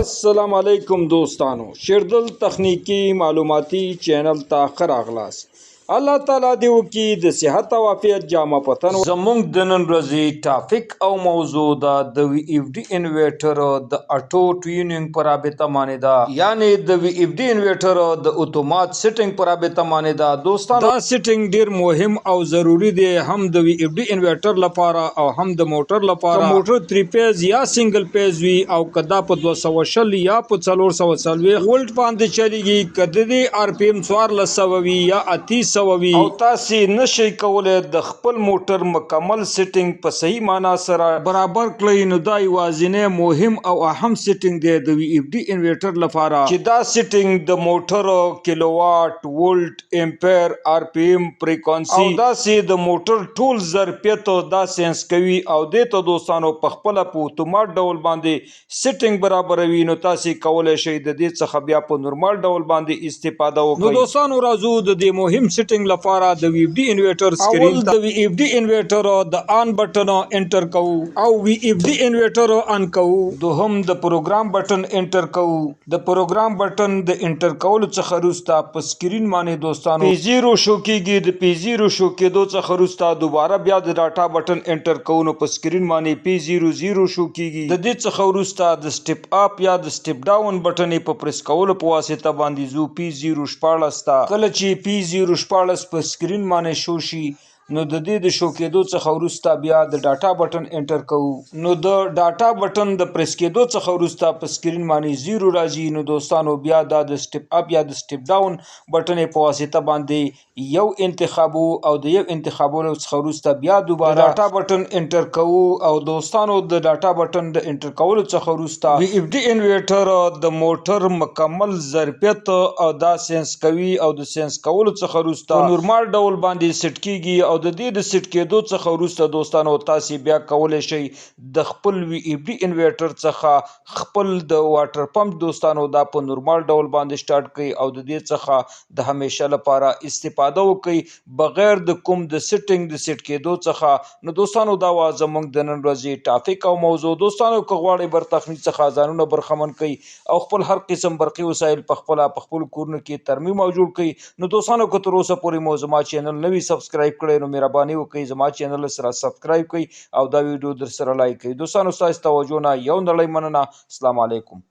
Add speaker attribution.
Speaker 1: अस्सलाम वालेकुम दोस्तानो शेरदल तकनीकी मालूमाती चैनल ता खरागलास अल्लाह ताला दे वकी द सेहत او عافیت جامه پتن زمونږ د نن ورځې ټاپک او موضوع دا د وی اف ډي انورټر د اټو ټیونینګ پر رابطه باندې دا یعنی د وی اف ډي انورټر د اتومات سیټینګ پر رابطه باندې دا دوستانو دا سیټینګ ډیر مهم او ضروری دی هم د وی اف ډي انورټر لپاره او هم د موټر لپاره موټر 3 پیز یا سنگل پیز وی او کدا په 200 یا په 440 ولټ باندې چلیږي کده دی ار پی ام 1400 وی یا 30 او تاسو نشئ کولای د خپل موټر مکمل سیټینګ په صحیح معنا سره برابر کړئ نو دا یوازینی مهم او اهم سیټینګ دی د وی اف ډي انورټر لپاره چې دا سیټینګ د موټر کیلو واټ ولټ امپیر ار پی ام فریکوئنسي او دا سي د موټر ټول ظرفیت دا سنس کوي او د ته دوستانو په خپل په اتومات ډول باندې سیټینګ برابروي نو تاسو کولای شئ د دې څخه بیا په نورمال ډول باندې استفاده وکړئ نو دوستانو راځو د دې مهم سیټینګ لپاره د وی اف ډي انورټر سکرین د وی اف ډي انورټر د آن بٹن انټر کوو او وی اف ډي انورټر آن کوو دوهم د پروګرام بٹن انټر کوو د پروګرام بٹن د انټر کولو څخه وروسته په سکرین باندې دوستانو پی 0 شو کیږي د پی 0 شو کېدو څخه وروسته دوباره بیا د ډاټا بٹن انټر کوو نو په سکرین باندې پی 0 شو کیږي د دې څخه وروسته د سټپ اپ یا د سټپ ډاون بٹن په پریس کولو په واسطه باندې زو پی 0 14 تا کله چې پی 0 14 په سکرین باندې شو شي نو د دې د شو کېدو څخه وروسته بیا د ډاټا بٹن انټر کوو نو د ډاټا بٹن د پریس کېدو څخه وروسته په سکرین باندې 0 راځي نو دوستانو بیا د سټپ اپ یا د سټپ ډاون بٹن په واسطه باندې یو انتخابو او د یو انتخابولو څخه وروسته بیا دوباره ډاټا بٹن انټر کوو او دوستانو د ډاټا بٹن د انټر کولو څخه وروسته وی اف ډي انورټر د موټر مکمل ظرفیت او دا سنس کوي او د سنس کولو څخه وروسته نورمال ډول باندې سیټ کیږي او د دې د سیټ کېدو څخه وروسته دوستانو تاسو بیا کولای شئ د خپل وی اف ډي انورټر څخه خپل د واټر پمپ دوستانو دا په نورمال ډول باندې سٹارټ کړئ او د دې څخه د همیشه لپاره استفاده وکړئ بغیر د کوم د سیټینګ د سیټ کېدو څخه نو دوستانو دا وا زموږ د نن ورځې ټاپک او موضوع دوستانو که غواړئ بر تخنیک څخه ځانونه برخمن کړئ او خپل هر قسم برقي وسایل په خپل کورونو کې ترمیم او جوړ کړئ نو دوستانو که تر اوسه پورې مو زما چینل نوی سبسکرایب کړئ نو مهرباني وکړئ زما چینل سره سبسکرایب کړئ او دا ویډیو در سره لایک کړئ دوستانو ستاسو توجه نه یو نړۍ مننه السلام علیکم